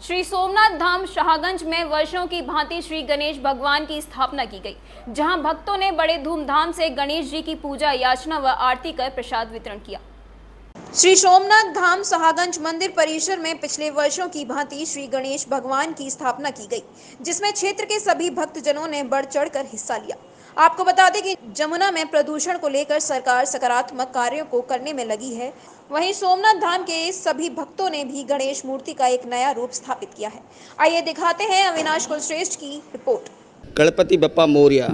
श्री सोमनाथ धाम शाहगंज में वर्षों की भांति श्री गणेश भगवान की स्थापना की गई, जहां भक्तों ने बड़े धूमधाम से गणेश जी की पूजा याचना व आरती कर प्रसाद वितरण किया। श्री सोमनाथ धाम शाहगंज मंदिर परिसर में पिछले वर्षों की भांति श्री गणेश भगवान की स्थापना की गई, जिसमें क्षेत्र के सभी भक्तजनों ने बढ़ चढ़कर हिस्सा लिया। आपको बता दें कि जमुना में प्रदूषण को लेकर सरकार सकारात्मक कार्यों को करने में लगी है। वहीं सोमनाथ धाम के सभी भक्तों ने भी गणेश मूर्ति का एक नया रूप स्थापित किया है। आइए दिखाते हैं अविनाश कुलश्रेष्ठ की रिपोर्ट। गणपति बप्पा मोरया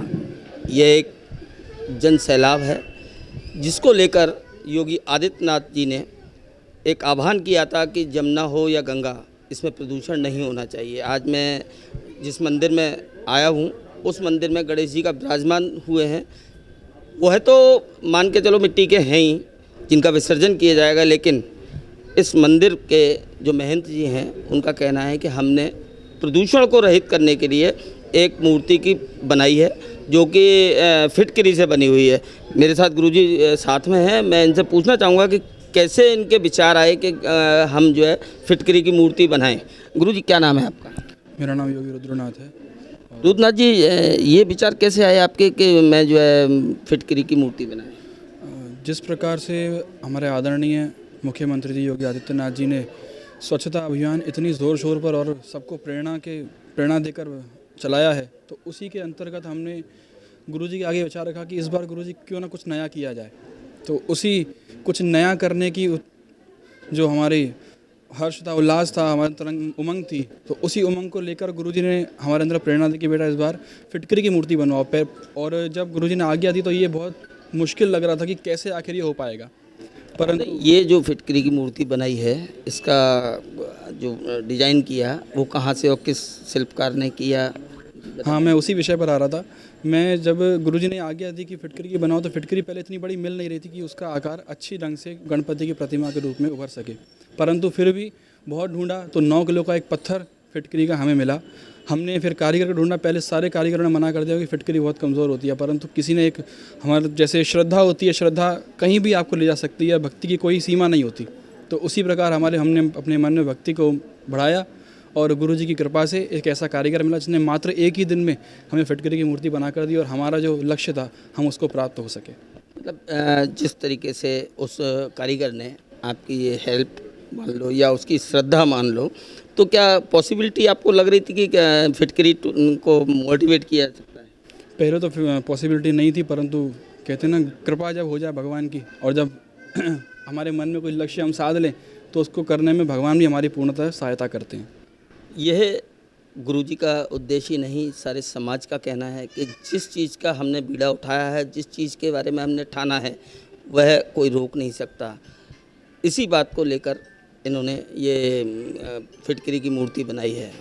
ये एक जन सैलाब है, जिसको लेकर योगी आदित्यनाथ जी ने एक आह्वान किया था कि जमुना हो या गंगा, इसमें प्रदूषण नहीं होना चाहिए। आज मैं जिस मंदिर में आया हूँ, उस मंदिर में गणेश जी का विराजमान हुए हैं। वो है तो मान के चलो मिट्टी के हैं ही, जिनका विसर्जन किया जाएगा, लेकिन इस मंदिर के जो महंत जी हैं, उनका कहना है कि हमने प्रदूषण को रहित करने के लिए एक मूर्ति की बनाई है, जो कि फिटकरी से बनी हुई है। मेरे साथ गुरुजी साथ में हैं। मैं इनसे पूछना चाहूँगा कि कैसे इनके विचार आए कि हम जो है फिटकरी की मूर्ति बनाएं। गुरुजी, क्या नाम है आपका? मेरा नाम योगी रुद्रनाथ है। रुद्रनाथ जी, ये विचार कैसे आए आपके कि मैं जो है फिटकरी की मूर्ति बनाएं? जिस प्रकार से हमारे आदरणीय मुख्यमंत्री जी योगी आदित्यनाथ जी ने स्वच्छता अभियान इतनी ज़ोर शोर पर और सबको प्रेरणा देकर चलाया है, तो उसी के अंतर्गत हमने गुरुजी के आगे विचार रखा कि इस बार गुरुजी क्यों ना कुछ नया किया जाए। तो उसी कुछ नया करने की जो हमारी हर्ष था, उल्लास था, हमारे तरंग उमंग थी, तो उसी उमंग को लेकर गुरुजी ने हमारे अंदर प्रेरणा दी कि बेटा इस बार फिटकरी की मूर्ति बनवाओ। और जब गुरुजी ने आज्ञा दी तो ये बहुत मुश्किल लग रहा था कि कैसे आखिर ये हो पाएगा। परंतु ये जो फिटकरी की मूर्ति बनाई है, इसका जो डिज़ाइन किया वो कहाँ से और किस शिल्पकार ने किया? हाँ, मैं उसी विषय पर आ रहा था। मैं जब गुरुजी ने आज्ञा दी कि फिटकरी की बनाओ, तो फिटकरी पहले इतनी बड़ी मिल नहीं रही थी कि उसका आकार अच्छी ढंग से गणपति की प्रतिमा के रूप में उभर सके। परंतु फिर भी बहुत ढूंढा तो 9 किलो का एक पत्थर फिटकरी का हमें मिला। हमने फिर कारीगर को ढूंढा। पहले सारे कारीगरों ने मना कर दिया कि फिटकरी बहुत कमज़ोर होती है, परंतु किसी ने एक हमारे जैसे श्रद्धा होती है, श्रद्धा कहीं भी आपको ले जा सकती है, भक्ति की कोई सीमा नहीं होती। तो उसी प्रकार हमने अपने मन में भक्ति को बढ़ाया और गुरुजी की कृपा से एक ऐसा कारीगर मिला जिसने मात्र एक ही दिन में हमें फिटकरी की मूर्ति बना कर दी और हमारा जो लक्ष्य था हम उसको प्राप्त हो सके। मतलब जिस तरीके से उस कारीगर ने आपकी ये हेल्प मान लो या उसकी श्रद्धा मान लो, तो क्या पॉसिबिलिटी आपको लग रही थी कि फिटकरी को मोटिवेट किया जा सकता है? पहले तो पॉसिबिलिटी नहीं थी, परंतु कहते हैं ना, कृपा जब हो जाए भगवान की और जब हमारे मन में कोई लक्ष्य हम साध लें तो उसको करने में भगवान भी हमारी पूर्णतः सहायता करते हैं। यह गुरुजी का उद्देश्य नहीं, सारे समाज का कहना है कि जिस चीज़ का हमने बीड़ा उठाया है, जिस चीज़ के बारे में हमने ठाना है, वह कोई रोक नहीं सकता। इसी बात को लेकर इन्होंने ये फिटकरी की मूर्ति बनाई है।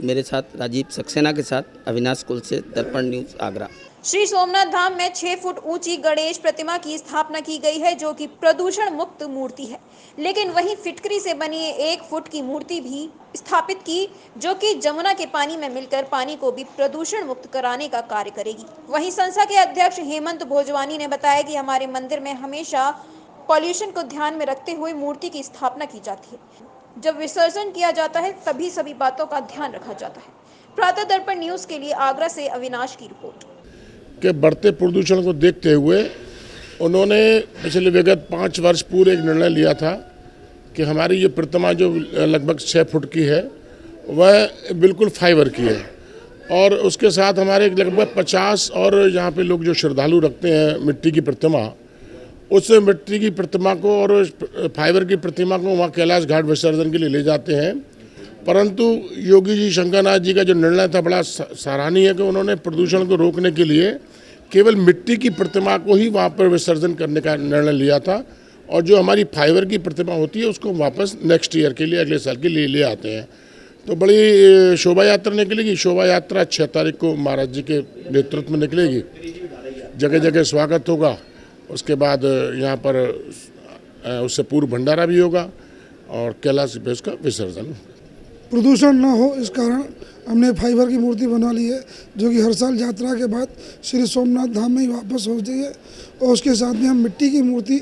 मेरे साथ राजीव सक्सेना के साथ अविनाश कुल से दर्पण न्यूज़ आगरा। श्री सोमनाथ धाम में 6 फुट ऊंची गणेश प्रतिमा की स्थापना की गई है, जो कि प्रदूषण मुक्त मूर्ति है। लेकिन वहीं फिटकरी से बनी 1 फुट की मूर्ति भी स्थापित की, जो कि जमुना के पानी में मिलकर पानी को भी प्रदूषण मुक्त कराने का कार्य करेगी। वहीं संस्था के अध्यक्ष हेमंत भोजवानी ने बताया कि हमारे मंदिर में हमेशा पॉल्यूशन को ध्यान में रखते हुए मूर्ति की स्थापना की जाती है। जब विसर्जन किया जाता है तभी सभी बातों का ध्यान रखा जाता है। प्रातः दर्पण न्यूज़ के लिए आगरा से अविनाश की रिपोर्ट। के बढ़ते प्रदूषण को देखते हुए उन्होंने पिछले विगत 5 वर्ष पूर्व एक निर्णय लिया था कि हमारी ये प्रतिमा जो लगभग 6 फुट की है, वह बिल्कुल फाइबर की है और उसके साथ हमारे लगभग 50 और यहाँ पे लोग जो श्रद्धालु रखते हैं मिट्टी की प्रतिमा, उस मिट्टी की प्रतिमा को और फाइबर की प्रतिमा को वहाँ कैलाश घाट विसर्जन के लिए ले जाते हैं। परंतु योगी जी शंकरनाथ जी का जो निर्णय था बड़ा सराहनीय है कि उन्होंने प्रदूषण को रोकने के लिए केवल मिट्टी की प्रतिमा को ही वहाँ पर विसर्जन करने का निर्णय लिया था और जो हमारी फाइबर की प्रतिमा होती है उसको वापस नेक्स्ट ईयर के लिए, अगले साल के लिए ले आते हैं। तो बड़ी शोभा यात्रा निकलेगी। शोभा यात्रा 6 तारीख को महाराज जी के नेतृत्व में निकलेगी। जगह जगह स्वागत होगा। उसके बाद यहाँ पर उससे पूर्व भंडारा भी होगा और कैलाश पे उसका विसर्जन। प्रदूषण ना हो इस कारण हमने फाइबर की मूर्ति बना ली है, जो कि हर साल यात्रा के बाद श्री सोमनाथ धाम में ही वापस होती है। और उसके साथ में हम मिट्टी की मूर्ति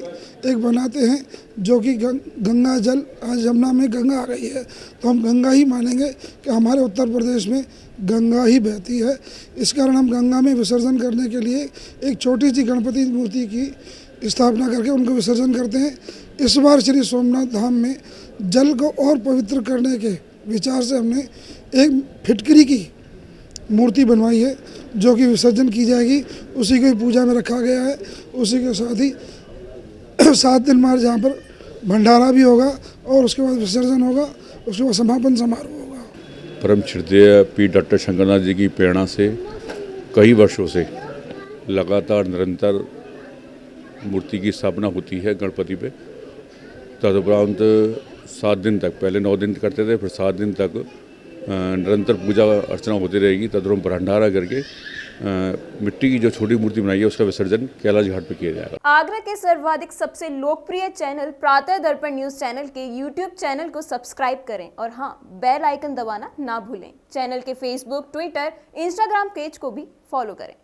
एक बनाते हैं, जो कि गंगा जल, आज यमुना में गंगा आ गई है तो हम गंगा ही मानेंगे कि हमारे उत्तर प्रदेश में गंगा ही बहती है। इस कारण हम गंगा में विसर्जन करने के लिए एक छोटी सी गणपति मूर्ति की स्थापना करके उनको विसर्जन करते हैं। इस बार श्री सोमनाथ धाम में जल को और पवित्र करने के विचार से हमने एक फिटकरी की मूर्ति बनवाई है, जो कि विसर्जन की जाएगी। उसी को ही पूजा में रखा गया है। उसी के साथ ही 7 दिन बाद जहाँ पर भंडारा भी होगा और उसके बाद विसर्जन होगा, उसके बाद समापन समारोह होगा। परम श्रद्धेय पी डॉक्टर शंकरनाथ जी की प्रेरणा से कई वर्षों से लगातार निरंतर मूर्ति की स्थापना होती है गणपति पे। तदुपरांत 7 दिन तक, पहले 9 दिन करते थे, फिर 7 दिन तक निरंतर पूजा अर्चना होती रहेगी। तदुपरांत भंडारा करके मिट्टी की जो छोटी मूर्ति बनाई है उसका विसर्जन कैलाश घाट पे किया जाएगा। आगरा के सर्वाधिक सबसे लोकप्रिय चैनल प्रातः दर्पण न्यूज चैनल के YouTube चैनल को सब्सक्राइब करें और हाँ, बेल आइकन दबाना ना भूलें। चैनल के Facebook, Twitter, Instagram पेज को भी फॉलो करें।